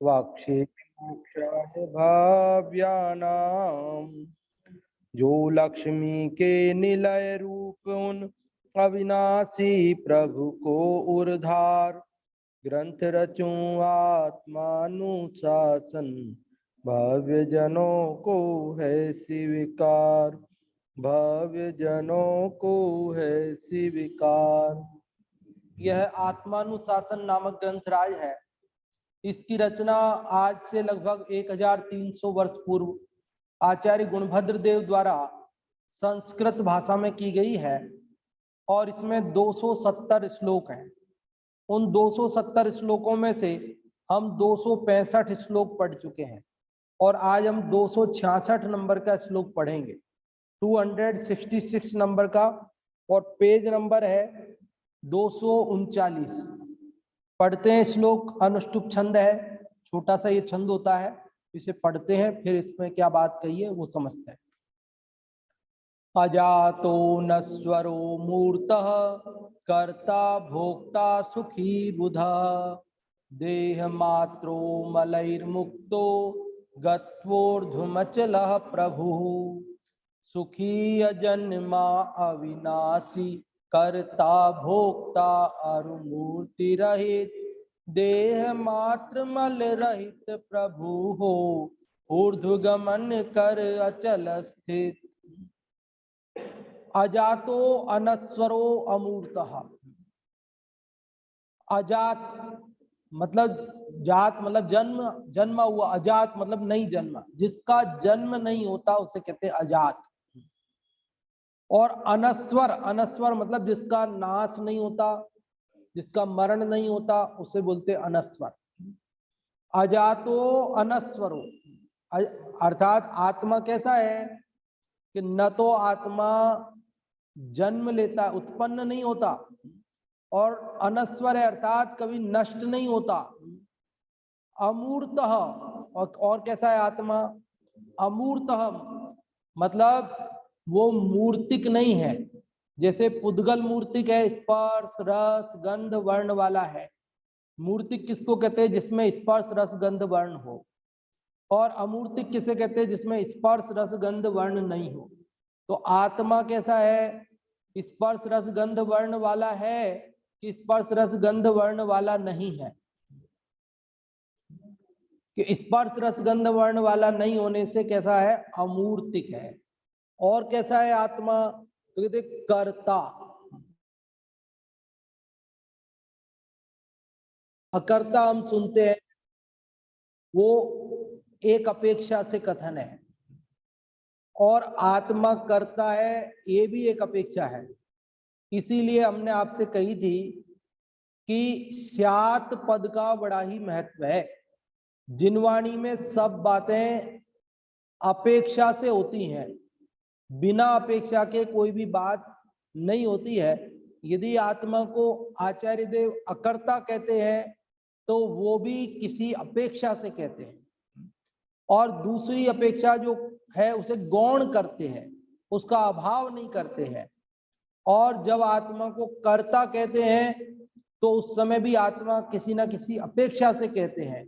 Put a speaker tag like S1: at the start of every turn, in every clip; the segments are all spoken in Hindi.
S1: वाक्षेपि मोक्षाय भाव्यानाम। जो लक्ष्मी के निलय रूप उन अविनाशी प्रभु को उर्धार। ग्रंथ रचूं आत्मानुशासन, भव्य जनों को है स्वीकार। भव्य जनों को है स्वीकार। यह आत्मानुशासन नामक ग्रंथराज है। इसकी रचना आज से लगभग 1300 वर्ष पूर्व आचार्य गुणभद्र देव द्वारा संस्कृत भाषा में की गई है और इसमें 270 श्लोक हैं। उन 270 श्लोकों में से हम 265 श्लोक पढ़ चुके हैं और आज हम 266 नंबर का श्लोक पढ़ेंगे, 266 नंबर का, और पेज नंबर है 239। पढ़ते हैं श्लोक। अनुष्टुप छंद है, छोटा सा ये छंद होता है, इसे पढ़ते हैं, फिर इसमें क्या बात कही है वो समझते हैं। अजातो नश्वरो मूर्तः कर्ता भोक्ता सुखी बुधः। देह मात्रो मलैर्मुक्तो गत्वोर्ध्वमचलः प्रभुः। सुखी अजन्मा अविनाशी कर्ता भोक्ता अरुमूर्ति रहित। देह मात्र मल रहित प्रभु हो, ऊर्ध्वगमन कर अचल स्थित। अजातो अनस्वरो अमूर्तः। अजात मतलब जात मतलब जन्म, जन्मा हुआ। अजात मतलब नहीं जन्मा, जिसका जन्म नहीं होता उसे कहते हैं अजात। और अनस्वर, अनस्वर मतलब जिसका नाश नहीं होता, जिसका मरण नहीं होता, उसे बोलते अनस्वर। अजातो अनस्वरो अर्थात आत्मा कैसा है कि न तो आत्मा जन्म लेता, उत्पन्न नहीं होता, और अनस्वर है अर्थात कभी नष्ट नहीं होता। अमूर्तः, और कैसा है आत्मा? अमूर्तः मतलब वो मूर्तिक नहीं है। जैसे पुद्गल मूर्तिक है, स्पर्श रस गंध वर्ण वाला है। मूर्तिक किसको कहते हैं? जिसमें स्पर्श रस गंध वर्ण हो। और अमूर्तिक किसे कहते हैं? जिसमें स्पर्श रस गंध वर्ण नहीं हो। तो आत्मा कैसा है? स्पर्श रस गंध वर्ण वाला है कि स्पर्श रस गंध वर्ण वाला नहीं है? कि स्पर्श रस गंध वर्ण वाला नहीं होने से कैसा है? अमूर्तिक है। और कैसा है आत्मा? तो कहते कर्ता। अकर्ता हम सुनते हैं, वो एक अपेक्षा से कथन है, और आत्मा करता है, ये भी एक अपेक्षा है। इसीलिए हमने आपसे कही थी कि स्यात् पद का बड़ा ही महत्व है। जिनवाणी में सब बातें अपेक्षा से होती हैं, बिना अपेक्षा के कोई भी बात नहीं होती है। यदि आत्मा को आचार्य देव अकर्ता कहते हैं तो वो भी किसी अपेक्षा से कहते हैं, और दूसरी अपेक्षा जो है उसे गौण करते हैं, उसका अभाव नहीं करते हैं। और जब आत्मा को कर्ता कहते हैं तो उस समय भी आत्मा किसी ना किसी अपेक्षा से कहते हैं,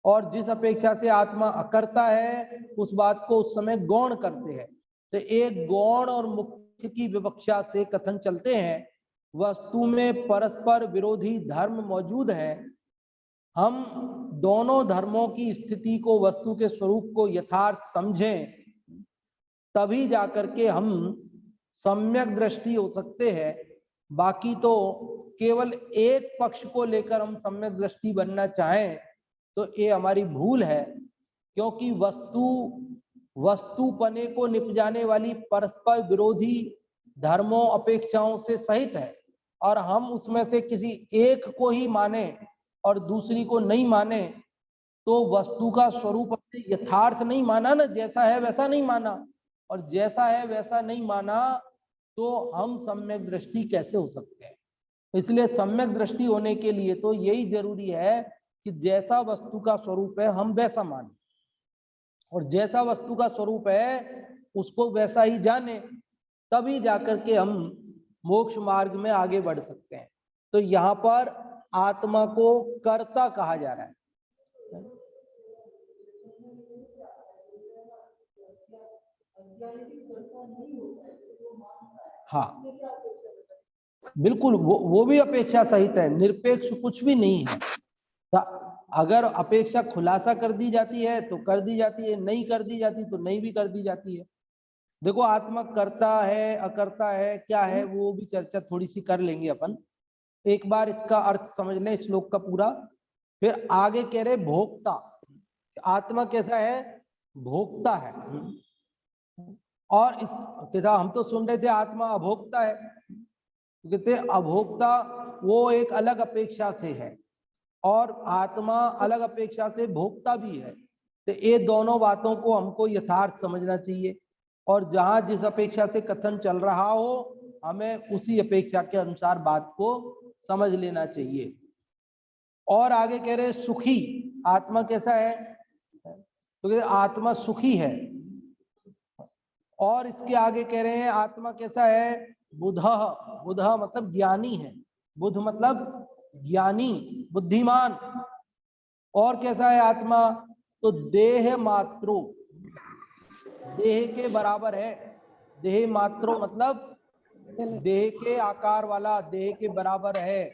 S1: और जिस अपेक्षा से आत्मा अकर्ता है उस बात को उस समय गौण करते हैं। तो एक गौण और मुख्य की विवक्षा से कथन चलते हैं। वस्तु में परस्पर विरोधी धर्म मौजूद है। हम दोनों धर्मों की स्थिति को, वस्तु के स्वरूप को यथार्थ समझें, तभी जाकर के हम सम्यक दृष्टि हो सकते हैं। बाकी तो केवल एक पक्ष को लेकर हम सम्यक दृष्टि बनना चाहें तो ये हमारी भूल है, क्योंकि वस्तुपने को निपजाने वाली परस्पर विरोधी धर्मों अपेक्षाओं से सहित है, और हम उसमें से किसी एक को ही माने और दूसरी को नहीं माने तो वस्तु का स्वरूप अपने यथार्थ नहीं माना ना, जैसा है वैसा नहीं माना, और जैसा है वैसा नहीं माना तो हम सम्यक दृष्टि कैसे हो सकते हैं? इसलिए सम्यक दृष्टि होने के लिए तो यही जरूरी है कि जैसा वस्तु का स्वरूप है हम वैसा माने, और जैसा वस्तु का स्वरूप है उसको वैसा ही जाने, तभी जाकर के हम मोक्ष मार्ग में आगे बढ़ सकते हैं। तो यहाँ पर आत्मा को कर्ता कहा जा रहा है। हाँ बिल्कुल, वो भी अपेक्षा सहित है, निरपेक्ष कुछ भी नहीं है। अगर अपेक्षा खुलासा कर दी जाती है तो कर दी जाती है, नहीं कर दी जाती तो नहीं भी कर दी जाती है। देखो आत्मा करता है अकर्ता है क्या है, वो भी चर्चा थोड़ी सी कर लेंगे अपन। एक बार इसका अर्थ समझ लें श्लोक का पूरा, फिर आगे कह रहे भोक्ता। आत्मा कैसा है? भोक्ता है। और इस कैसा, हम तो सुन रहे थे आत्मा अभोक्ता है, कहते अभोक्ता वो एक अलग अपेक्षा से है और आत्मा अलग अपेक्षा से भोक्ता भी है। तो ये दोनों बातों को हमको यथार्थ समझना चाहिए और जहां जिस अपेक्षा से कथन चल रहा हो हमें उसी अपेक्षा के अनुसार बात को समझ लेना चाहिए। और आगे कह रहे सुखी, आत्मा कैसा है? तो आत्मा सुखी है। और इसके आगे कह रहे हैं आत्मा कैसा है? बुध, बुध मतलब ज्ञानी है, बुध मतलब ज्ञानी बुद्धिमान। और कैसा है आत्मा? तो देह मात्रो, देह के बराबर है। देह मात्रो मतलब देह के आकार वाला, देह के बराबर है।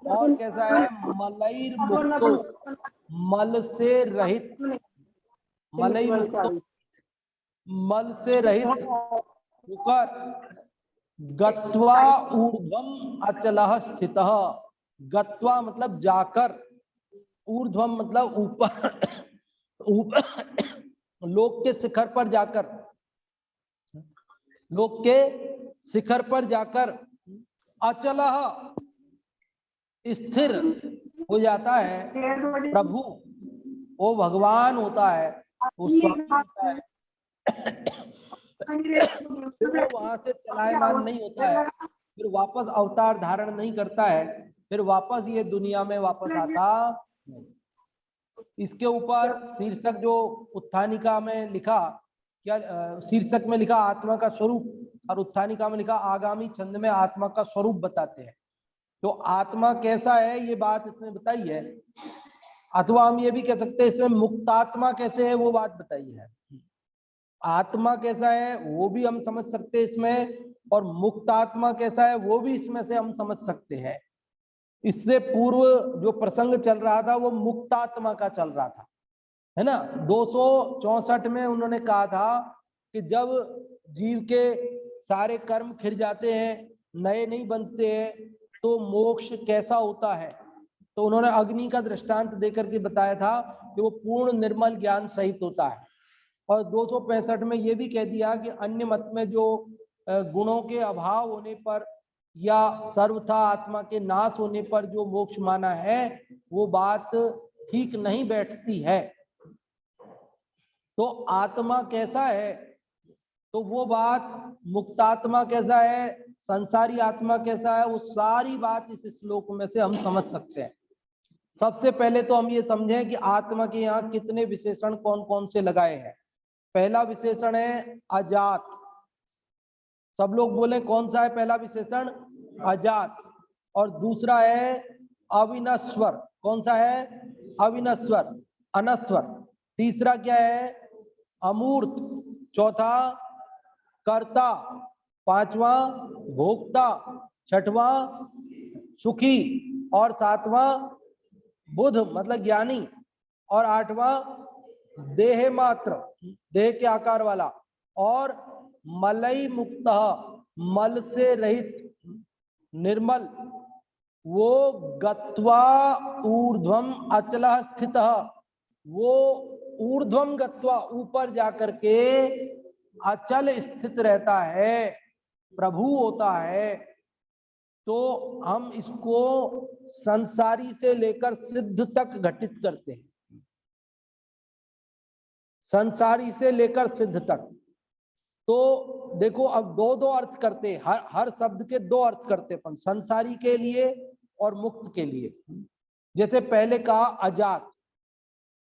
S1: और कैसा है? मलैर मुक्तो, मल से रहित, मलई मुक्तो, मल से रहित होकर गत्वा ऊर्ध्वम अचलः स्थितः। गत्वा मतलब जाकर, ऊर्ध्वम मतलब ऊपर, ऊपर लोक के शिखर पर जाकर, लोक के शिखर पर जाकर अचलः स्थिर हो जाता है। प्रभु वो भगवान होता है, वो स्वामी होता है, तो वो वहां से चलायमान नहीं होता है, फिर वापस अवतार धारण नहीं करता है, फिर वापस ये दुनिया में वापस आता नहीं। इसके ऊपर शीर्षक जो उत्थानिका में लिखा, क्या शीर्षक में लिखा आत्मा का स्वरूप और उत्थानिका में लिखा आगामी छंद में आत्मा का स्वरूप बताते हैं। तो आत्मा कैसा है ये बात इसने बताई है, अथवा हम ये भी कह सकते हैं इसमें मुक्तात्मा कैसे है वो बात बताई है। आत्मा कैसा है वो भी हम समझ सकते हैं इसमें, और मुक्त आत्मा कैसा है वो भी इसमें से हम समझ सकते हैं। इससे पूर्व जो प्रसंग चल रहा था वो मुक्त आत्मा का चल रहा था, है ना। 264 में उन्होंने कहा था कि जब जीव के सारे कर्म खिर जाते हैं, नए नहीं बनते हैं, तो मोक्ष कैसा होता है। तो उन्होंने अग्नि का दृष्टांत देकर के बताया था कि वो पूर्ण निर्मल ज्ञान सहित होता है। और 265 में ये भी कह दिया कि अन्य मत में जो गुणों के अभाव होने पर या सर्वथा आत्मा के नाश होने पर जो मोक्ष माना है वो बात ठीक नहीं बैठती है। तो आत्मा कैसा है, तो वो बात मुक्तात्मा कैसा है, संसारी आत्मा कैसा है, वो सारी बात इस श्लोक में से हम समझ सकते हैं। सबसे पहले तो हम ये समझें कि आत्मा के यहाँ कितने विशेषण कौन कौन से लगाए हैं। पहला विशेषण है अजात। सब लोग बोले कौन सा है पहला विशेषण? अजात। और दूसरा है अविनश्वर। कौन सा है? अविनश्वर, अनस्वर। तीसरा क्या है? अमूर्त। चौथा कर्ता। पांचवा भोक्ता। छठवां सुखी। और सातवां बुध मतलब ज्ञानी। और आठवां देह मात्र, देह के आकार वाला। और मलई मुक्त, मल से रहित, निर्मल। वो गत्वा ऊर्ध्वम अचलः स्थितः, वो ऊर्ध्वम गत्वा ऊपर जाकर के अचल स्थित रहता है, प्रभु होता है। तो हम इसको संसारी से लेकर सिद्ध तक घटित करते हैं, संसारी से लेकर सिद्ध तक। तो देखो अब दो दो अर्थ करते हैं, हर शब्द के दो अर्थ करते अपन, संसारी के लिए और मुक्त के लिए। जैसे पहले कहा अजात,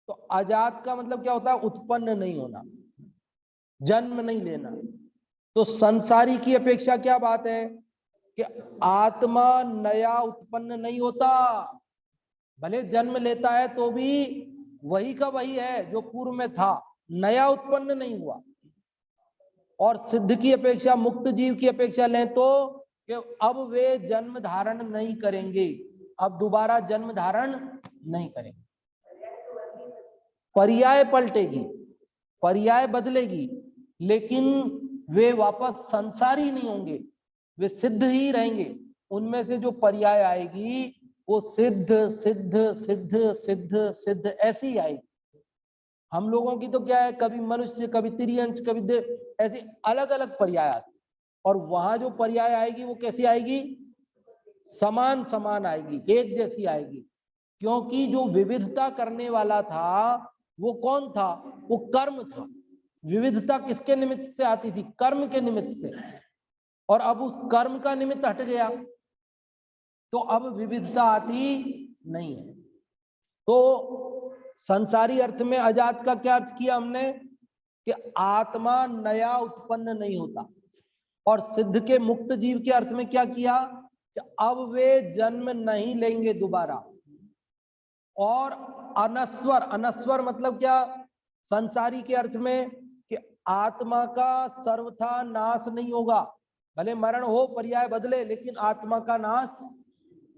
S1: तो अजात का मतलब क्या होता है? उत्पन्न नहीं होना, जन्म नहीं लेना। तो संसारी की अपेक्षा क्या बात है कि आत्मा नया उत्पन्न नहीं होता, भले जन्म लेता है तो भी वही का वही है जो पूर्व में था, नया उत्पन्न नहीं हुआ। और सिद्ध की अपेक्षा, मुक्त जीव की अपेक्षा लें तो कि अब वे जन्म धारण नहीं करेंगे, अब दोबारा जन्म धारण नहीं करेंगे। पर्याय पलटेगी, पर्याय बदलेगी, लेकिन वे वापस संसारी नहीं होंगे, वे सिद्ध ही रहेंगे। उनमें से जो पर्याय आएगी वो सिद्ध सिद्ध सिद्ध सिद्ध सिद्ध ऐसी ही आएगी। हम लोगों की तो क्या है, कभी मनुष्य, कभी तिर्यंश, कभी देव, ऐसे अलग अलग पर्याय आते, और वहां जो पर्याय आएगी वो कैसी आएगी, समान समान आएगी, एक जैसी आएगी। क्योंकि जो विविधता करने वाला था वो कौन था, वो कर्म था। विविधता किसके निमित्त से आती थी, कर्म के निमित्त से, और अब उस कर्म का निमित्त हट गया तो अब विविधता आती नहीं है। तो संसारी अर्थ में अजात का क्या अर्थ किया हमने, कि आत्मा नया उत्पन्न नहीं होता। और सिद्ध के मुक्त जीव के अर्थ में क्या किया, कि अब वे जन्म नहीं लेंगे दोबारा। और अनस्वर, अनस्वर मतलब क्या, संसारी के अर्थ में कि आत्मा का सर्वथा नाश नहीं होगा, भले मरण हो, पर्याय बदले, लेकिन आत्मा का नाश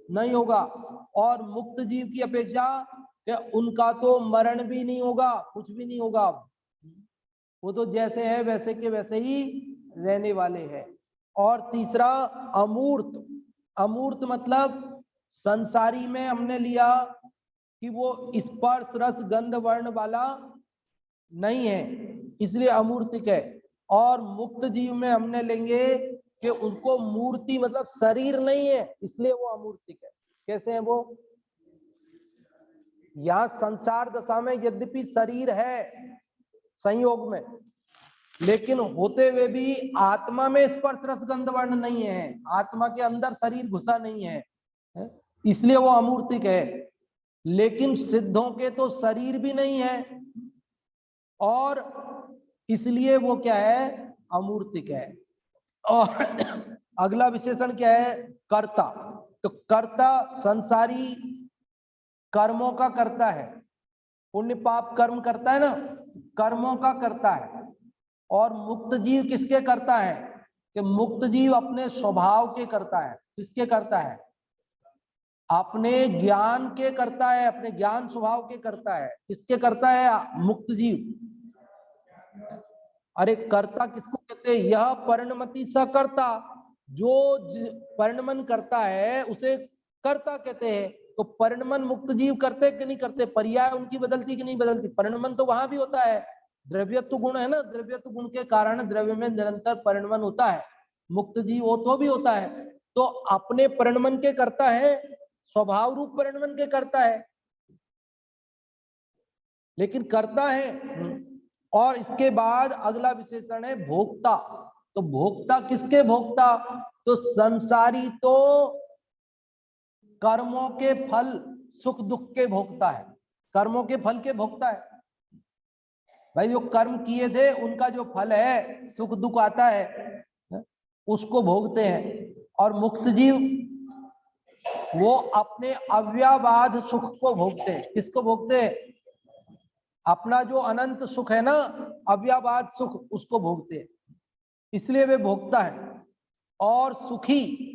S1: नहीं होगा। और मुक्त जीव की अपेक्षा कि उनका तो मरण भी नहीं होगा, कुछ भी नहीं होगा, वो तो जैसे है वैसे के वैसे ही रहने वाले हैं। और तीसरा अमूर्त, अमूर्त मतलब संसारी में हमने लिया कि वो स्पर्श रस गंध वर्ण वाला नहीं है, इसलिए अमूर्तिक है। और मुक्त जीव में हमने लेंगे कि उनको मूर्ति मतलब शरीर नहीं है, इसलिए वो अमूर्तिक है। कैसे है वो, यहां संसार दशा में यद्यपि शरीर है संयोग में, लेकिन होते हुए भी आत्मा में स्पर्श रस गंध वर्ण नहीं है, आत्मा के अंदर शरीर घुसा नहीं है, इसलिए वो अमूर्तिक है। लेकिन सिद्धों के तो शरीर भी नहीं है, और इसलिए वो क्या है, अमूर्तिक है। और अगला विशेषण क्या है, कर्ता। तो कर्ता संसारी कर्मों का करता है, पुण्य पाप कर्म करता है ना, कर्मों का करता है। और मुक्त जीव किसके करता है, कि मुक्त जीव अपने स्वभाव के करता है। किसके करता है, अपने ज्ञान के करता है, अपने ज्ञान स्वभाव के करता है। किसके करता है, मुक्त जीव। अरे कर्ता किसको कहते हैं, यह परिणमति सकर्ता, जो परिणमन करता है उसे कर्ता कहते हैं। तो परिणमन मुक्त जीव करते कि नहीं करते, पर्याय उनकी बदलती कि नहीं बदलती, परिणमन तो वहां भी होता है, द्रव्यत्व गुण है ना, द्रव्यत्व गुण के कारण द्रव्य में निरंतर परिणमन होता है, मुक्त जीव हो तो भी होता है। तो अपने परिणमन के करता है, स्वभाव रूप परिणमन के करता है, लेकिन करता है। और इसके बाद अगला विशेषण है भोक्ता। तो भोक्ता किसके भोक्ता, तो संसारी तो कर्मों के फल सुख दुख के भोक्ता है, कर्मों के फल के भोक्ता है। भाई जो कर्म किए थे उनका जो फल है, सुख दुख आता है, उसको भोगते हैं। और मुक्त जीव वो अपने अव्याबाध सुख को भोगते हैं। किसको भोगते हैं, अपना जो अनंत सुख है ना, अव्याबाद सुख, उसको भोगते हैं, इसलिए वे भोगता है। और सुखी,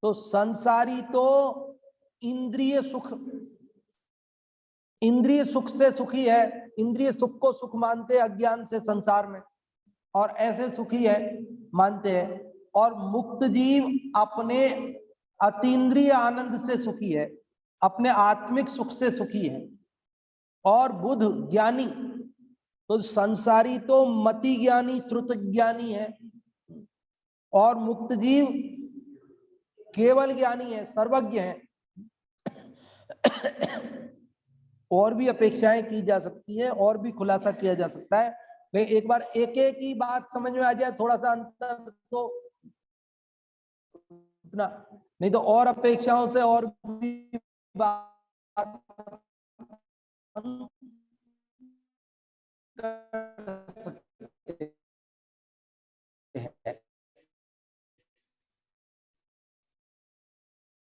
S1: तो संसारी तो इंद्रिय सुख, इंद्रिय सुख से सुखी है, इंद्रिय सुख को सुख मानते हैं अज्ञान से संसार में, और ऐसे सुखी है मानते हैं। और मुक्त जीव अपने अतीन्द्रिय आनंद से सुखी है, अपने आत्मिक सुख से सुखी है। और बुध ज्ञानी, तो संसारी तो मति ज्ञानी श्रुत ज्ञानी है, और मुक्त जीव केवल ज्ञानी है, सर्वज्ञ है। और भी अपेक्षाएं की जा सकती है, और भी खुलासा किया जा सकता है, लेकिन एक बार एक एक ही बात समझ में आ जाए, थोड़ा सा अंतर तो इतना नहीं, तो और अपेक्षाओं से और भी बात कर सकते हैं।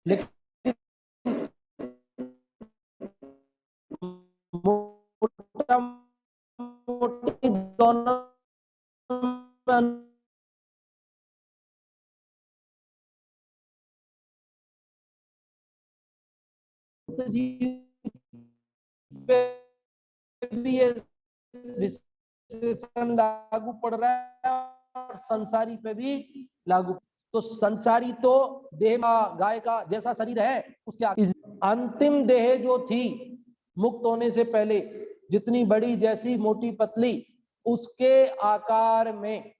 S1: लेकिन मोटा मोटी दोनों में जीव पे भी ये विशेषण लागू पड़ रहा है और संसारी पे भी लागू। तो संसारी तो देह गाय का जैसा शरीर है, उसके अंतिम देह जो थी मुक्त होने से पहले, जितनी बड़ी जैसी मोटी पतली, उसके आकार में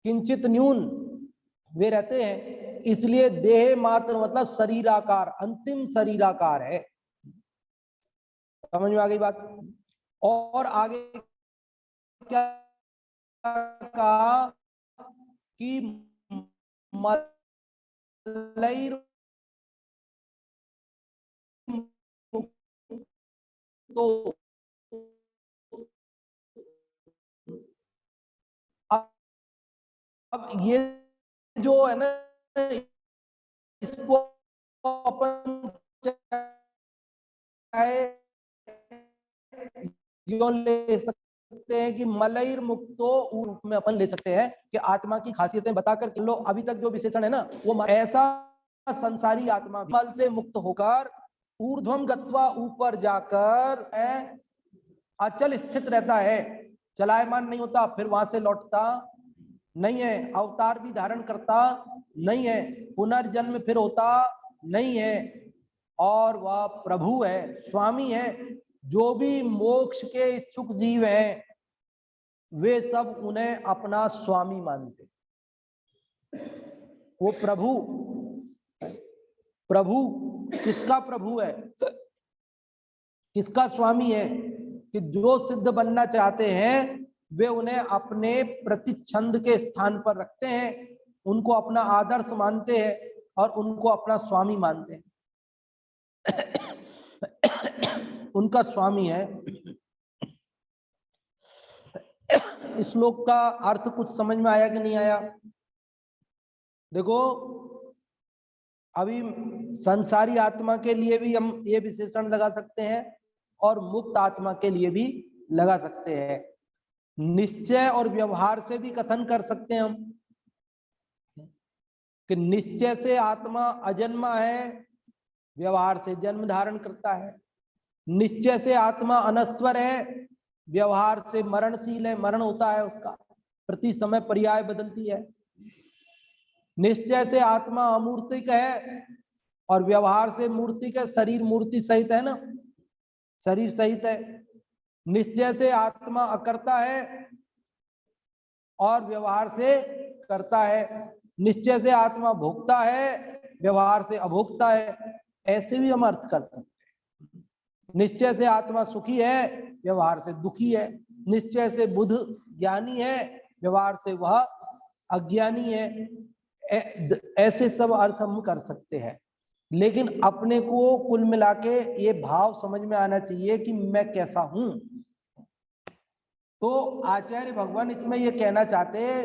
S1: किंचित न्यून वे रहते हैं, इसलिए देह मात्र मतलब शरीराकार, अंतिम शरीराकार है। समझ में आ गई बात? और आगे क्या कहा कि मलई तो अब ये जो है ना, इसको अपन ले सकते हैं कि मलईर मुक्तो रूप में अपन ले सकते हैं कि आत्मा की खासियतें बताकर लो। अभी तक जो विशेषण है ना, वो ऐसा संसारी आत्मा मल से मुक्त होकर ऊर्ध्वम गत्वा ऊपर जाकर अचल स्थित रहता है, चलायमान नहीं होता, फिर वहां से लौटता नहीं है, अवतार भी धारण करता नहीं है, पुनर्जन्म फिर होता नहीं है, और वह प्रभु है, स्वामी है। जो भी मोक्ष के इच्छुक जीव हैं वे सब उन्हें अपना स्वामी मानते। वो प्रभु, प्रभु किसका प्रभु है, किसका स्वामी है? कि जो सिद्ध बनना चाहते हैं वे उन्हें अपने प्रतिच्छंद के स्थान पर रखते हैं, उनको अपना आदर्श मानते हैं और उनको अपना स्वामी मानते हैं। उनका स्वामी है। इस श्लोक का अर्थ कुछ समझ में आया कि नहीं आया? देखो, अभी संसारी आत्मा के लिए भी हम ये विशेषण लगा सकते हैं और मुक्त आत्मा के लिए भी लगा सकते हैं। निश्चय और व्यवहार से भी कथन कर सकते हैं हम कि निश्चय से आत्मा अजन्मा है, व्यवहार से जन्म धारण करता है। निश्चय से आत्मा अनस्वर है, व्यवहार से मरणशील है, मरण होता है उसका, प्रति समय पर्याय बदलती है। निश्चय से आत्मा अमूर्तिक है और व्यवहार से मूर्तिक है, शरीर मूर्ति सहित है ना, शरीर सहित है। निश्चय से आत्मा अकर्ता है और व्यवहार से करता है। निश्चय से आत्मा भोक्ता है, व्यवहार से अभोक्ता है। ऐसे भी हम अर्थ कर सकते हैं। निश्चय से आत्मा सुखी है, व्यवहार से दुखी है। निश्चय से बुद्ध ज्ञानी है, व्यवहार से वह अज्ञानी है। ऐसे सब अर्थ हम कर सकते हैं, लेकिन अपने को कुल मिला के ये भाव समझ में आना चाहिए कि मैं कैसा हूं। तो आचार्य भगवान इसमें ये कहना चाहते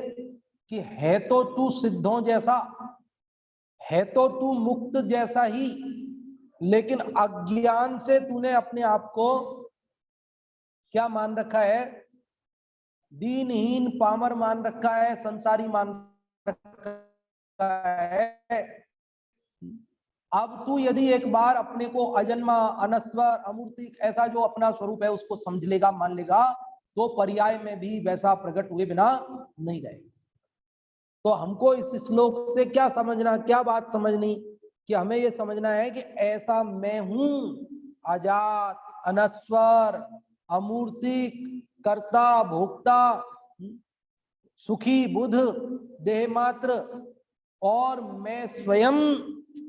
S1: कि है तो तू सिद्धों जैसा, है तो तू मुक्त जैसा ही, लेकिन अज्ञान से तूने अपने आप को क्या मान रखा है? दीनहीन पामर मान रखा है, संसारी मान रखा है। अब तू यदि एक बार अपने को अजन्मा, अनस्वर, अमूर्तिक ऐसा जो अपना स्वरूप है उसको समझ लेगा, मान लेगा, तो पर्याय में भी वैसा प्रकट हुए बिना नहीं रहेगा। तो हमको इस श्लोक से क्या समझना, क्या बात समझनी कि हमें यह समझना है कि ऐसा मैं हूं, अजात, अनस्वर, अमूर्तिक, कर्ता, भोक्ता, सुखी, बुध, देह मात्र, और मैं स्वयं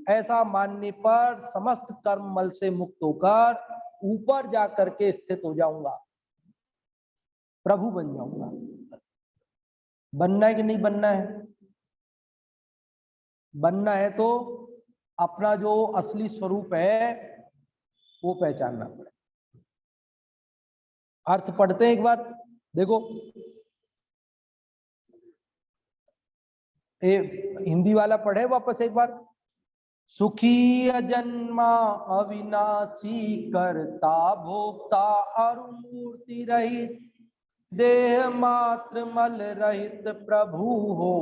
S1: ऐसा मानने पर समस्त कर्म मल से मुक्त होकर ऊपर जाकर के स्थित हो जाऊंगा, प्रभु बन जाऊंगा। बनना है कि नहीं बनना है? बनना है तो अपना जो असली स्वरूप है वो पहचानना पड़ेगा। अर्थ पढ़ते हैं एक बार, देखो हिंदी वाला पढ़े वापस एक बार। सुखी अजन्मा अविनाशी, करता भोक्ता अरुमूर्ति रहित, देह मात्र मल रहित प्रभु हो,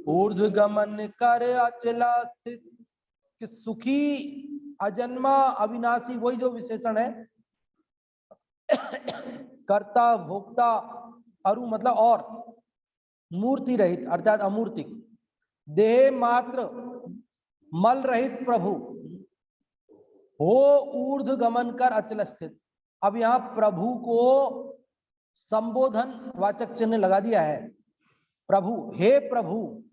S1: ऊर्ध्व गमन कर अचला स्थित। कि सुखी अजन्मा अविनाशी वही जो विशेषण है, कर्ता भोक्ता, अरु मतलब और, मूर्ति रहित अर्थात अमूर्तिक, देह मात्र मल रहित प्रभु, हो ऊर्ध्व गमन कर अचल स्थित। अब यहां प्रभु को संबोधन वाचक चिन्ह लगा दिया है। प्रभु, हे प्रभु,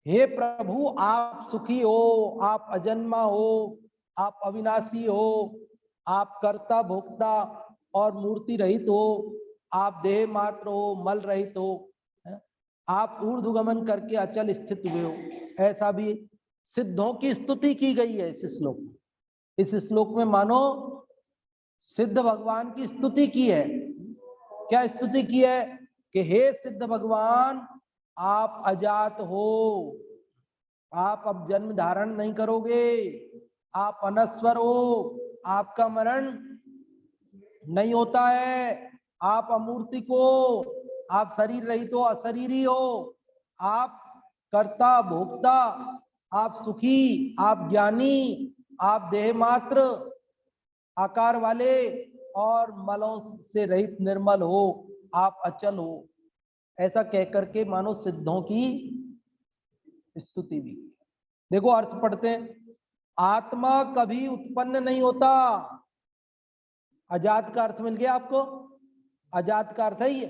S1: हे प्रभु आप सुखी हो, आप अजन्मा हो, आप अविनाशी हो, आप कर्ता भोक्ता और मूर्ति रहित हो, आप देह मात्र हो, मल रहित हो, आप ऊर्ध्वगमन करके अचल स्थित हुए हो। ऐसा भी सिद्धों की स्तुति की गई है इस श्लोक में। इस श्लोक में मानो सिद्ध भगवान की स्तुति की है। क्या स्तुति की है? कि हे सिद्ध भगवान आप अजात हो, आप अब जन्म धारण नहीं करोगे, आप अनस्वर हो, आपका मरण नहीं होता है, आप अमूर्तिक हो, आप शरीर रहित हो, अशरीरी हो, आप कर्ता भोक्ता, आप सुखी, आप ज्ञानी, आप देह मात्र आकार वाले और मलों से रहित निर्मल हो, आप अचल हो। ऐसा कहकर के मानो सिद्धों की स्तुति भी। देखो अर्थ पढ़ते हैं। आत्मा कभी उत्पन्न नहीं होता। अजात का अर्थ मिल गया आपको? अजात का अर्थ है ये,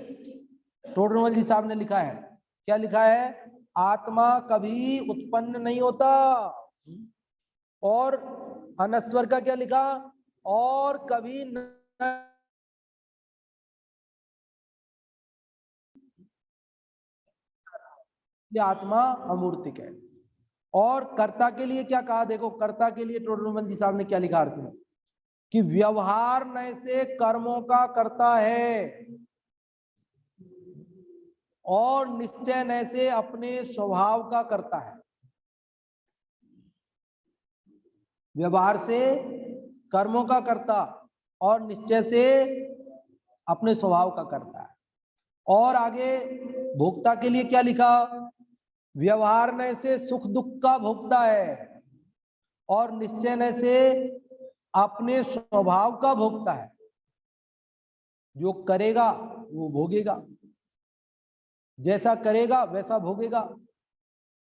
S1: टोडरमल जी साहब ने लिखा है। क्या लिखा है? आत्मा कभी उत्पन्न नहीं होता। और अनस्वर का क्या लिखा? और कभी न... आत्मा अमूर्तिक है। और कर्ता के लिए क्या कहा? देखो कर्ता के लिए टोडरमल जी साहब ने क्या लिखा अर्थ में, कि व्यवहार नय से कर्मों का करता है और निश्चय नय से अपने स्वभाव का करता है। व्यवहार से कर्मों का करता और निश्चय से अपने स्वभाव का करता है। और आगे भोक्ता के लिए क्या लिखा? व्यवहार नय से सुख दुख का भोक्ता है और निश्चय नय से अपने स्वभाव का भोगता है। जो करेगा वो भोगेगा, जैसा करेगा वैसा भोगेगा।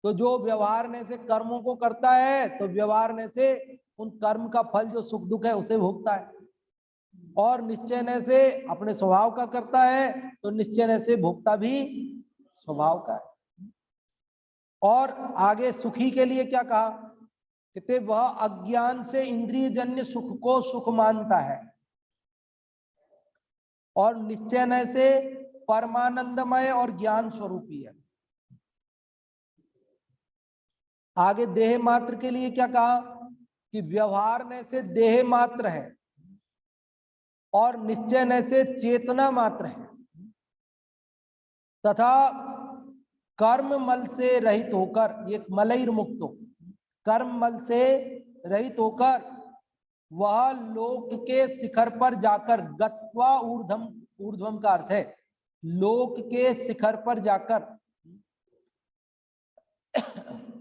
S1: तो जो व्यवहारने से कर्मों को करता है तो व्यवहारने से उन कर्म का फल जो सुख दुख है उसे भोगता है, और निश्चयने से अपने स्वभाव का करता है तो निश्चयने से भोगता भी स्वभाव का है। और आगे सुखी के लिए क्या कहा? कहते वह अज्ञान से इंद्रिय जन्य सुख को सुख मानता है और निश्चय से परमानंदमय और ज्ञान स्वरूपी है। आगे देह मात्र के लिए क्या कहा? कि व्यवहार ने से देह मात्र है और निश्चय ने से चेतना मात्र है तथा कर्म मल से रहित होकर, ये मलैर मुक्तो, कर्म मल से रहित होकर वह लोक के शिखर पर जाकर, गत्वा ऊर्ध्वम, ऊर्ध्वम का अर्थ है लोक के शिखर पर जाकर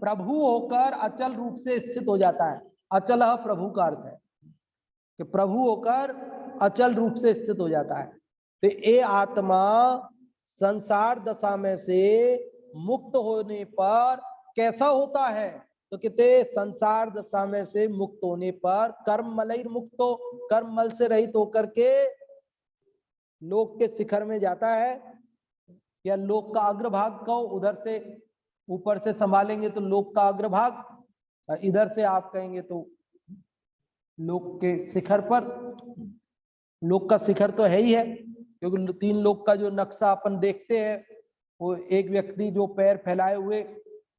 S1: प्रभु होकर अचल रूप से स्थित हो जाता है। अचल प्रभु का अर्थ है कि प्रभु होकर अचल रूप से स्थित हो जाता है। तो ये आत्मा संसार दशा में से मुक्त होने पर कैसा होता है? तो कहते संसार दशा में से मुक्त होने पर कर्म मलैर मुक्तो, कर्म मल से रहित होकर के लोक के शिखर में जाता है, या लोक का अग्रभाग को उधर से ऊपर से संभालेंगे तो लोक का अग्रभाग, इधर से आप कहेंगे तो लोक के शिखर पर। लोक का शिखर तो है ही है, क्योंकि 3 लोक का जो नक्शा अपन देखते हैं वो एक व्यक्ति जो पैर फैलाए हुए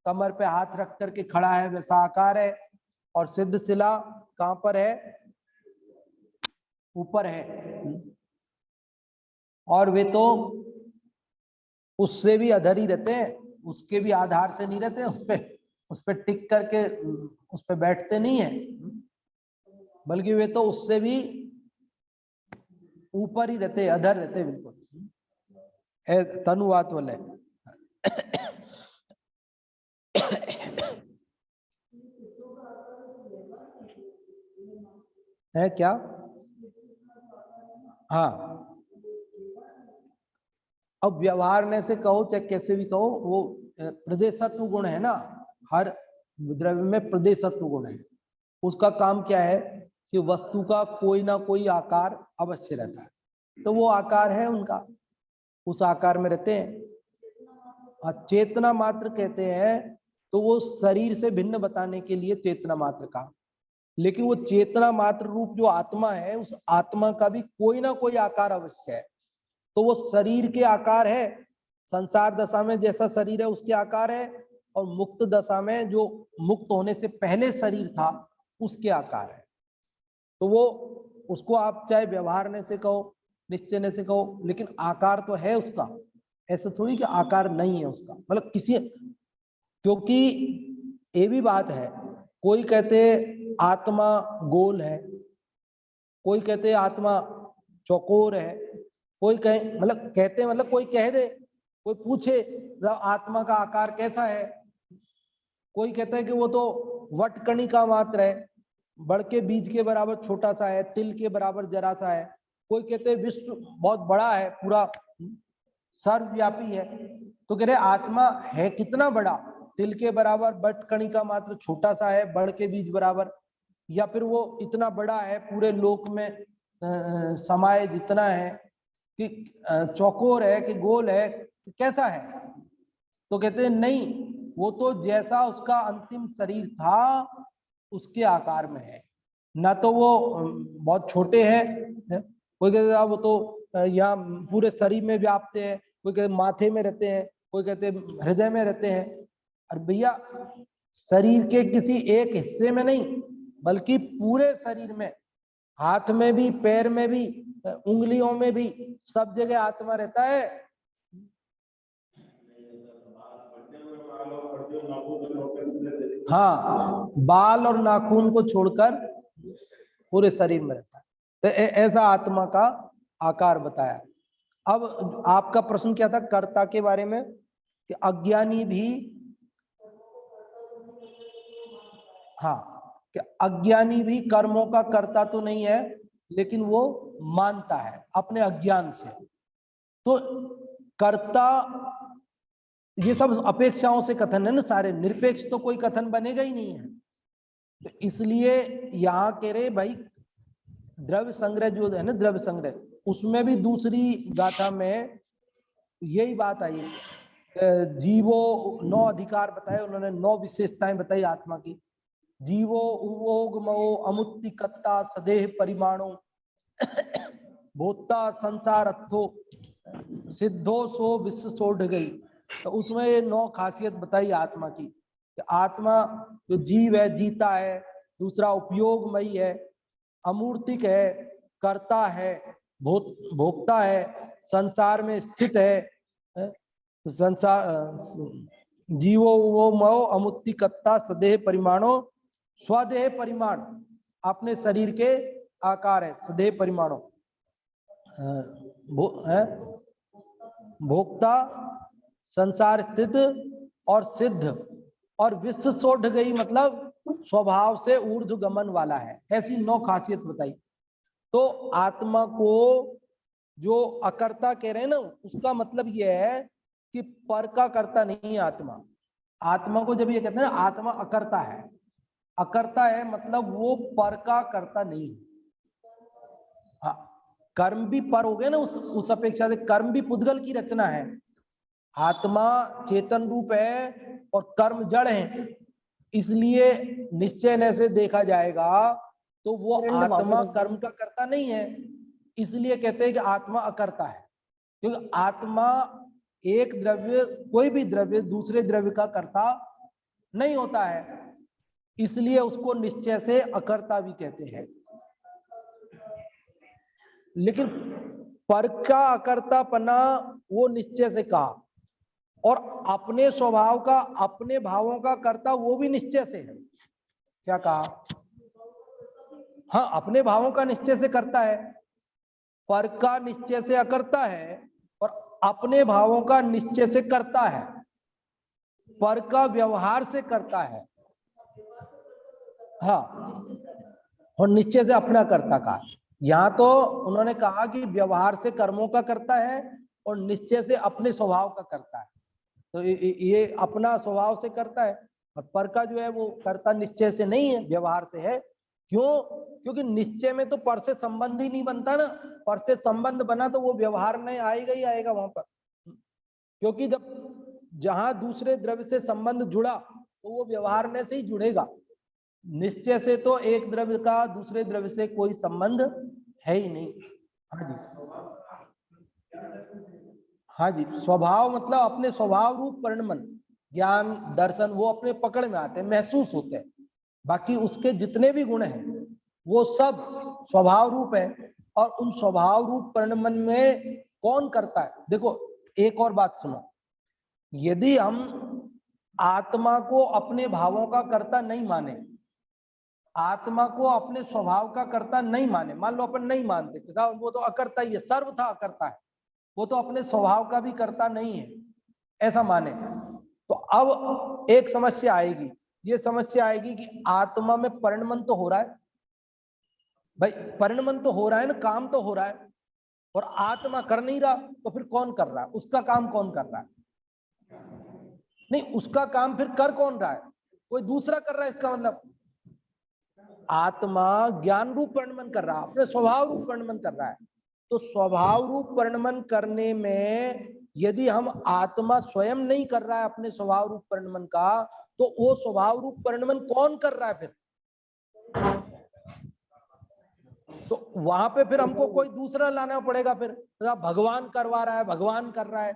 S1: कमर पे हाथ रख करके खड़ा है वैसा आकार है, और सिद्ध शिला कहां पर है? ऊपर है, और वे तो उससे भी अधर ही रहते हैं, उसके भी आधार से नहीं रहते, उस पे टिक करके उस पे बैठते नहीं है, बल्कि वे तो उससे भी ऊपर ही रहते, अधर रहते बिल्कुल। तनुवात वाले है क्या? हाँ, अब व्यवहारने से कहो चाहे कैसे भी कहो, वो प्रदेशत्व गुण है ना, हर द्रव्य में प्रदेशत्व गुण है। उसका काम क्या है कि वस्तु का कोई ना कोई आकार अवश्य रहता है, तो वो आकार है उनका, उस आकार में रहते हैं। चेतना मात्र कहते हैं तो वो शरीर से भिन्न बताने के लिए चेतना मात्र का, लेकिन वो चेतना मात्र रूप जो आत्मा है, उस आत्मा का भी कोई ना कोई आकार अवश्य है। तो वो शरीर के आकार है, संसार दशा में जैसा शरीर है उसके आकार है, और मुक्त दशा में जो मुक्त होने से पहले शरीर था उसके आकार है। तो वो उसको आप चाहे व्यवहारने से कहो, निश्चयने से कहो, लेकिन आकार तो है उसका। ऐसा थोड़ी कि आकार नहीं है उसका, मतलब किसी, क्योंकि ये भी बात है, कोई कहते आत्मा गोल है, कोई कहते आत्मा चौकोर है, कोई कहे मतलब कहते मतलब कोई कह दे, कोई पूछे आत्मा का आकार कैसा है, कोई कहता है कि वो तो वटकणी का मात्र है, बड़ के बीज के बराबर छोटा सा है, तिल के बराबर जरा सा है। कोई कहते हैं विश्व बहुत बड़ा है, पूरा सर्वव्यापी है। तो कह रहे आत्मा है कितना बड़ा, तिल के बराबर, बटकणी का मात्र छोटा सा है, बड़ के बीज बराबर, या फिर वो इतना बड़ा है पूरे लोक में समाये जितना है, कि चौकोर है कि गोल है, कैसा है? तो कहते हैं नहीं, वो तो जैसा उसका अंतिम शरीर था उसके आकार में है, ना तो वो बहुत छोटे हैं, कोई कहते हैं वो तो यहाँ पूरे शरीर में व्याप्त है, कोई कहते माथे में रहते हैं, कोई कहते हृदय में रहते हैं। और भैया शरीर के किसी एक हिस्से में नहीं, बल्कि पूरे शरीर में, हाथ में भी, पैर में भी, उंगलियों में भी, सब जगह आत्मा रहता है। हाँ, बाल और नाखून को छोड़कर पूरे शरीर में रहता है, तो ऐसा आत्मा का आकार बताया। अब आपका प्रश्न क्या था कर्ता के बारे में, कि अज्ञानी भी, हाँ, कि अज्ञानी भी कर्मों का कर्ता तो नहीं है, लेकिन वो मानता है अपने अज्ञान से। तो कर्ता, ये सब अपेक्षाओं से कथन है ना सारे, निरपेक्ष तो कोई कथन बनेगा ही नहीं है। तो इसलिए यहाँ कह रहे भाई द्रव्य संग्रह जो है ना, द्रव्य संग्रह, उसमें भी दूसरी गाथा में यही बात आई, जीवो 9 अधिकार बताए उन्होंने, 9 विशेषताएं बताई आत्मा की। जीवो उवोगमो अमुत्तिकत्ता सदेह परिमाणो भोक्ता संसार अर्थो सिद्धो सो विश्व सोढ़ गई। तो उसमें ये 9 खासियत बताई आत्मा की, कि आत्मा जो जीव है जीता है, दूसरा उपयोगमयी है, अमूर्तिक है, कर्ता है, भोक्ता है, संसार में स्थित है, संसार जीवो वो मो अमुत्तिकत्ता सदेह परिमाणो स्वदेह परिमाण, अपने शरीर के आकार है, सदेह परिमाणो, भोक्ता, संसार स्थित और सिद्ध, और विश्व सोढ़ गई मतलब स्वभाव से ऊर्ध्व गमन वाला है। ऐसी 9 खासियत बताई। तो आत्मा को जो अकर्ता कह रहे हैं ना, उसका मतलब यह है कि पर का कर्ता नहीं है आत्मा। आत्मा को जब ये कहते हैं ना आत्मा अकर्ता है, अकर्ता है मतलब वो पर का कर्ता नहीं है। हाँ, कर्म भी पर हो गए ना, उस अपेक्षा से कर्म भी पुद्गल की रचना है। आत्मा चेतन रूप है और कर्म जड़ है, इसलिए निश्चय से देखा जाएगा तो वो आत्मा कर्म का कर्ता नहीं है, इसलिए कहते हैं कि आत्मा अकर्ता है। क्योंकि आत्मा एक द्रव्य, कोई भी द्रव्य दूसरे द्रव्य का कर्ता नहीं होता है, इसलिए उसको निश्चय से अकर्ता भी कहते हैं। लेकिन पर का अकर्तापना वो निश्चय से कहा, और अपने स्वभाव का, अपने भावों का कर्ता वो भी निश्चय से है। क्या कहा? हाँ, अपने भावों का निश्चय से करता है, पर का निश्चय से अकर्ता है, और अपने भावों का निश्चय से करता है, पर का व्यवहार से करता है। हाँ, और निश्चय से अपना कर्ता का। यहाँ तो उन्होंने कहा कि व्यवहार से कर्मों का करता है और निश्चय से अपने स्वभाव का करता है। तो ये अपना स्वभाव से करता है, और पर का जो है वो कर्ता निश्चय से नहीं है, व्यवहार से है। क्यों? क्योंकि निश्चय में तो पर से संबंध ही नहीं बनता ना। पर से संबंध बना तो वो व्यवहार में आएगा ही आएगा वहां पर, क्योंकि जब जहां दूसरे द्रव्य से संबंध जुड़ा तो वो व्यवहार में से ही जुड़ेगा। निश्चय से तो एक द्रव्य का दूसरे द्रव्य से कोई संबंध है ही नहीं। हाँ जी, हाँ जी, स्वभाव मतलब अपने स्वभाव रूप परिणमन, ज्ञान दर्शन वो अपने पकड़ में आते हैं, महसूस होते हैं। बाकी उसके जितने भी गुण हैं वो सब स्वभाव रूप है। और उन स्वभाव रूप परिणमन में कौन करता है? देखो एक और बात सुनो, यदि हम आत्मा को अपने भावों का कर्ता नहीं माने, आत्मा को अपने स्वभाव का कर्ता नहीं माने, मान लो अपन नहीं मानते वो तो अकर्ता ही है, सर्व था अकर्ता है, वो तो अपने स्वभाव का भी कर्ता नहीं है, ऐसा माने, तो अब एक समस्या आएगी। ये समस्या आएगी कि आत्मा में परिणमन तो हो रहा है भाई, परिणमन तो हो रहा है ना, काम तो हो रहा है, और आत्मा कर नहीं रहा, तो फिर कौन कर रहा है? उसका काम कौन कर रहा है? नहीं, उसका काम फिर कर कौन रहा है? कोई दूसरा कर रहा है। इसका मतलब आत्मा ज्ञान रूप परिणमन कर रहा है, अपने स्वभाव रूप परिणमन कर रहा है। तो स्वभाव रूप परिणमन करने में यदि हम आत्मा स्वयं नहीं कर रहा है अपने स्वभाव रूप परिणमन का, तो वो स्वभाव रूप परिणमन कौन कर रहा है फिर? तो वहां पे फिर हमको कोई दूसरा लाना पड़ेगा। फिर भगवान करवा रहा है, भगवान कर रहा है।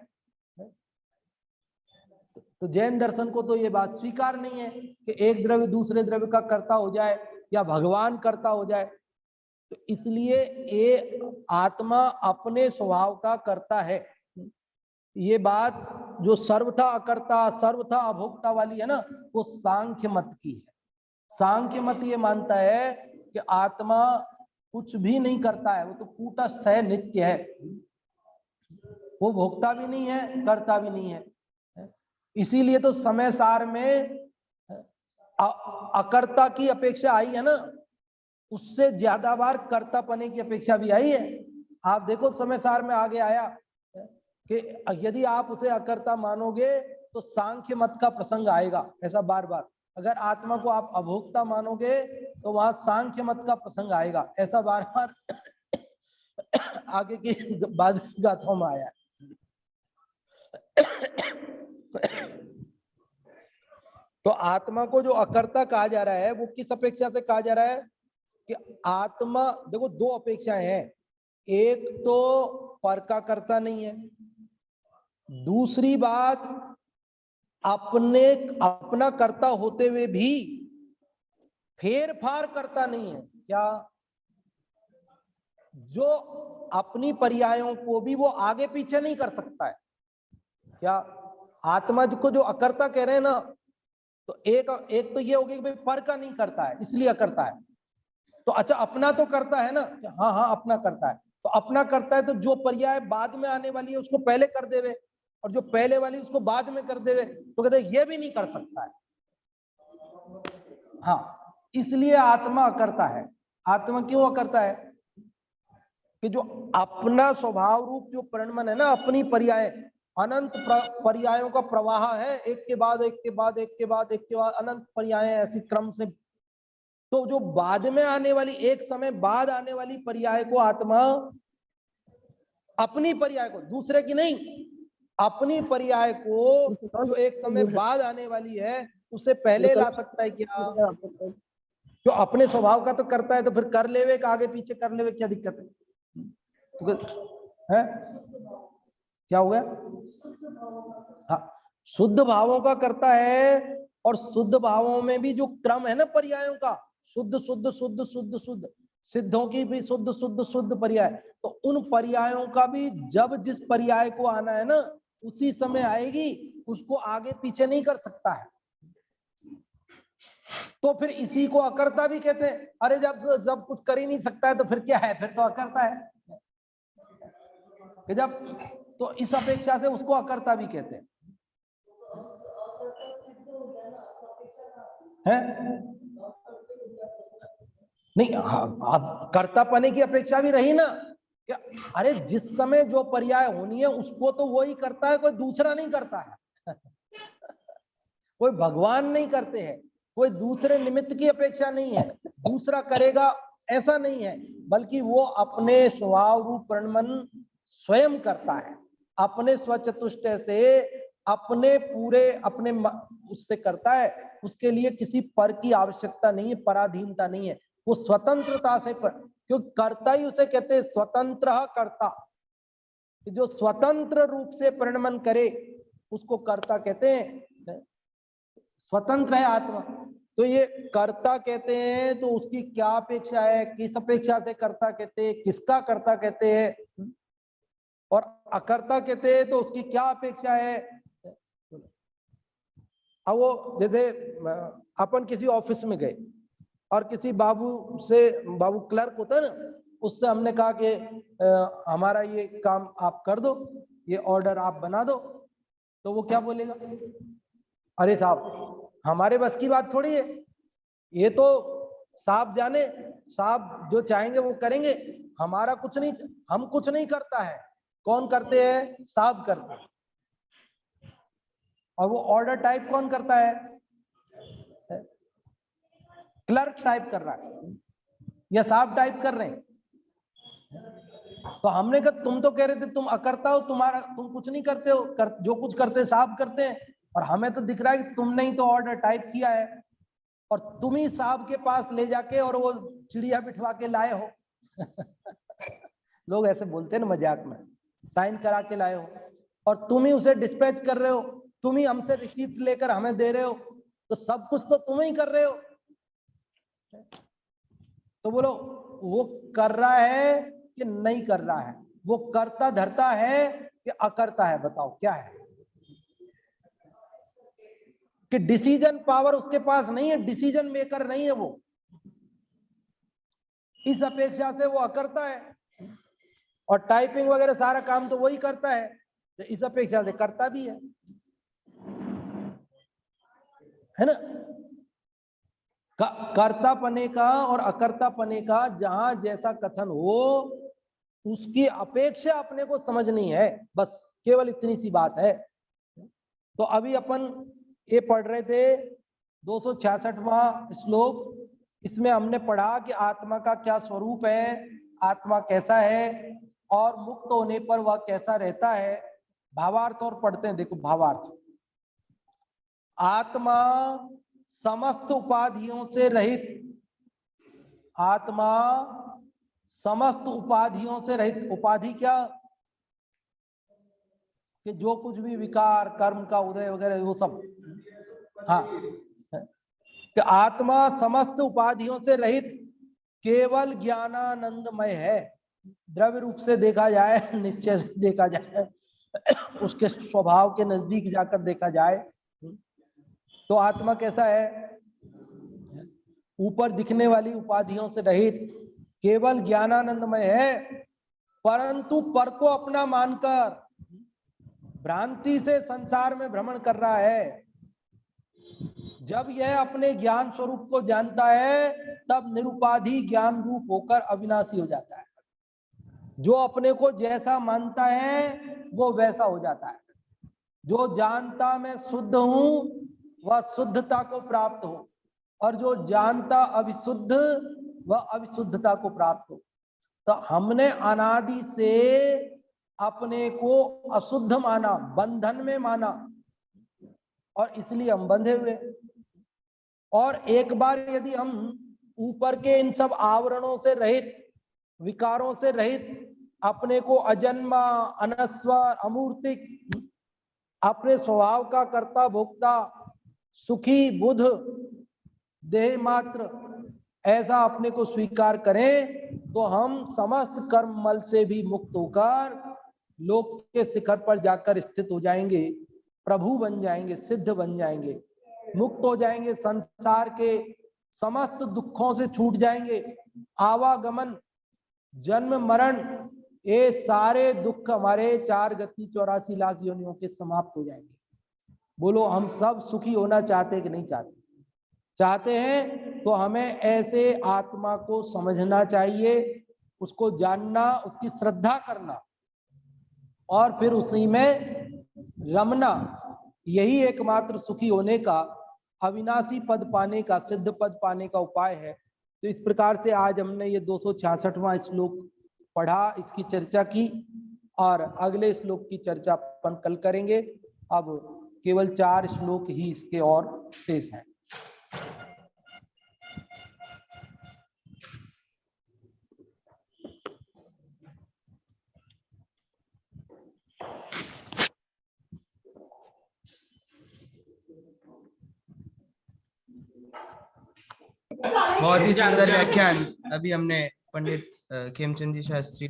S1: तो जैन दर्शन को तो ये बात स्वीकार नहीं है कि एक द्रव्य दूसरे द्रव्य का कर्ता हो जाए या भगवान कर्ता हो जाए। तो इसलिए ये आत्मा अपने स्वभाव का कर्ता है। ये बात जो सर्वथा अकर्ता सर्वथा अभोक्ता वाली है ना, वो सांख्य मत की है। सांख्य मत ये मानता है कि आत्मा कुछ भी नहीं करता है, वो तो कूटस्थ है, नित्य है, वो भोक्ता भी नहीं है, करता भी नहीं है। इसीलिए तो समय सार में अकर्ता की अपेक्षा आई है ना, उससे ज्यादा बार कर्ता पने की अपेक्षा भी आई है। आप देखो समय सार में आगे आया कि यदि आप उसे अकर्ता मानोगे तो सांख्य मत का प्रसंग आएगा, ऐसा बार बार। अगर आत्मा को आप अभोक्ता मानोगे तो वहां सांख्य मत का प्रसंग आएगा, ऐसा बार बार आगे की बाद गाथाओं में आया। तो आत्मा को जो अकर्ता कहा जा रहा है वो किस अपेक्षा से कहा जा रहा है कि आत्मा, देखो दो अपेक्षाएं हैं, एक तो पर का कर्ता नहीं है, दूसरी बात अपना कर्ता होते हुए भी फेर फार करता नहीं है। क्या? जो अपनी पर्यायों को भी वो आगे पीछे नहीं कर सकता है। क्या? आत्मा को जो अकर्ता कह रहे हैं ना, तो एक तो ये हो गया कि भाई पर का नहीं करता है इसलिए अकर्ता है। तो अच्छा, अपना तो करता है ना, हाँ हाँ अपना करता है, तो अपना करता है तो जो पर्याय बाद में आने वाली है उसको पहले कर देवे, और जो पहले वाली उसको बाद में कर देवे, तो कहते ये भी नहीं कर सकता है। हाँ, इसलिए आत्मा अकर्ता है। आत्मा क्यों अकर्ता है? कि जो अपना स्वभाव रूप जो परिणमन है ना, अपनी पर्याय, अनंत पर्यायों का प्रवाह है, एक के बाद एक के बाद एक के बाद एक के बाद अनंत पर्याय ऐसी क्रम से। तो जो बाद में आने वाली, एक समय बाद आने वाली पर्याय को आत्मा, अपनी पर्याय को, दूसरे की नहीं, अपनी पर्याय को जो एक समय बाद आने वाली है उसे पहले ला सकता है। क्या? जो अपने स्वभाव का तो करता है तो फिर कर लेवे का आगे पीछे कर लेवे, क्या दिक्कत है? तो है क्या हुआ? हाँ, शुद्ध भावों का करता है, और शुद्ध भावों में भी जो क्रम है ना पर्यायों का, शुद्ध शुद्ध शुद्ध शुद्ध शुद्ध, सिद्धों की भी शुद्ध शुद्ध शुद्ध पर्याय, तो उन पर्यायों का भी जब जिस पर्याय को आना है ना उसी समय आएगी, उसको आगे पीछे नहीं कर सकता है। तो फिर इसी को अकर्ता भी कहते हैं। अरे जब जब कुछ कर ही नहीं सकता है तो फिर क्या है? फिर तो अकर्ता है। जब तो इस अपेक्षा से उसको अकर्ता भी कहते हैं। है? नहीं, अब कर्तापने की अपेक्षा भी रही ना, क्या अरे जिस समय जो पर्याय होनी है उसको तो वो ही करता है, कोई दूसरा नहीं करता है। कोई भगवान नहीं करते हैं, कोई दूसरे निमित्त की अपेक्षा नहीं है, दूसरा करेगा ऐसा नहीं है, बल्कि वो अपने स्वभाव रूप प्रणमन स्वयं करता है, अपने स्वचतुष्ट से अपने पूरे अपने उससे करता है। उसके लिए किसी पर की आवश्यकता नहीं है, पराधीनता नहीं है, वो स्वतंत्रता से क्योंकि कर्ता ही उसे कहते हैं स्वतंत्र कर्ता, जो स्वतंत्र रूप से प्रणमन करे उसको कर्ता कहते हैं। स्वतंत्र है आत्मा, तो ये कर्ता कहते हैं, तो उसकी क्या अपेक्षा है, किस अपेक्षा से कर्ता कहते हैं, किसका कर्ता कहते हैं, और अकर्ता कहते हैं तो उसकी क्या अपेक्षा है। अब वो जैसे अपन किसी ऑफिस में गए और किसी बाबू से, बाबू क्लर्क होता है ना, उससे हमने कहा कि हमारा ये काम आप कर दो, ये ऑर्डर आप बना दो, तो वो क्या बोलेगा, अरे साहब हमारे बस की बात थोड़ी है, ये तो साहब जाने, साहब जो चाहेंगे वो करेंगे, हमारा कुछ नहीं, हम कुछ नहीं करता है, कौन करते हैं, साहब करते हैं। और वो ऑर्डर टाइप कौन करता है, क्लर्क टाइप कर रहा है या साहब टाइप कर रहे हैं। तो हमने कहा तुम तो कह रहे थे तुम अकर्ता हो, तुम्हारा तुम कुछ नहीं करते हो, जो कुछ करते साहब करते हैं, और हमें तो दिख रहा है कि तुमने ही तो ऑर्डर टाइप किया है और तुम ही साहब के पास ले जाके और वो चिड़िया बिठवा के लाए हो। लोग ऐसे बोलते हैं ना मजाक में, साइन करा के लाए हो और तुम ही उसे डिस्पैच कर रहे हो, तुम ही हमसे रिसीप्ट लेकर हमें दे रहे हो, तो सब कुछ तो तुम ही कर रहे हो। तो बोलो वो कर रहा है कि नहीं कर रहा है, वो करता धरता है कि अकर्ता है, बताओ क्या है, कि डिसीजन पावर उसके पास नहीं है, डिसीजन मेकर नहीं है वो, इस अपेक्षा से वो अकर्ता है। और टाइपिंग वगैरह सारा काम तो वही करता है, तो इस अपेक्षा से करता भी है ना। कर्तापने का और अकर्तापने का जहां जैसा कथन हो उसकी अपेक्षा अपने को समझनी है, बस केवल इतनी सी बात है। तो अभी अपन ये पढ़ रहे थे 266वां श्लोक, इसमें हमने पढ़ा कि आत्मा का क्या स्वरूप है, आत्मा कैसा है और मुक्त होने पर वह कैसा रहता है। भावार्थ और पढ़ते हैं, देखो भावार्थ, आत्मा समस्त उपाधियों से रहित, आत्मा समस्त उपाधियों से रहित, उपाधि क्या कि जो कुछ भी विकार कर्म का उदय वगैरह वो सब, हाँ, कि आत्मा समस्त उपाधियों से रहित केवल ज्ञानानंदमय है। द्रव्य रूप से देखा जाए, निश्चय से देखा जाए, उसके स्वभाव के नजदीक जाकर देखा जाए तो आत्मा कैसा है, ऊपर दिखने वाली उपाधियों से रहित केवल ज्ञानानंदमय है, परंतु पर को अपना मानकर भ्रांति से संसार में भ्रमण कर रहा है। जब यह अपने ज्ञान स्वरूप को जानता है तब निरुपाधि ज्ञान रूप होकर अविनाशी हो जाता है। जो अपने को जैसा मानता है वो वैसा हो जाता है, जो जानता मैं शुद्ध हूं वह शुद्धता को प्राप्त हो, और जो जानता अविशुद्ध वह अविशुद्धता को प्राप्त हो। तो हमने अनादि से अपने को अशुद्ध माना, बंधन में माना, और इसलिए हम बंधे हुए। और एक बार यदि हम ऊपर के इन सब आवरणों से रहित, विकारों से रहित, अपने को अजन्मा अनस्वर अमूर्तिक, अपने स्वभाव का कर्ता भोक्ता सुखी बुध देह मात्र ऐसा अपने को स्वीकार करें तो हम समस्त कर्म मल से भी मुक्त होकर लोक के शिखर पर जाकर स्थित हो जाएंगे, प्रभु बन जाएंगे, सिद्ध बन जाएंगे, मुक्त हो जाएंगे, संसार के समस्त दुखों से छूट जाएंगे, आवागमन जन्म मरण ये सारे दुख हमारे 4 गति 84 लाख योनियों के समाप्त हो जाएंगे। बोलो हम सब सुखी होना चाहते कि नहीं चाहते, चाहते हैं तो हमें ऐसे आत्मा को समझना चाहिए, उसको जानना, उसकी श्रद्धा करना और फिर उसी में रमना। यही एकमात्र सुखी होने का, अविनाशी पद पाने का, सिद्ध पद पाने का उपाय है। तो इस प्रकार से आज हमने ये 266वां श्लोक पढ़ा, इसकी चर्चा की और अगले श्लोक की चर्चा अपन कल करेंगे। अब केवल 4 श्लोक ही इसके और शेष हैं।
S2: बहुत ही सुंदर व्याख्यान अभी हमने पंडित खेमचंद जी शास्त्री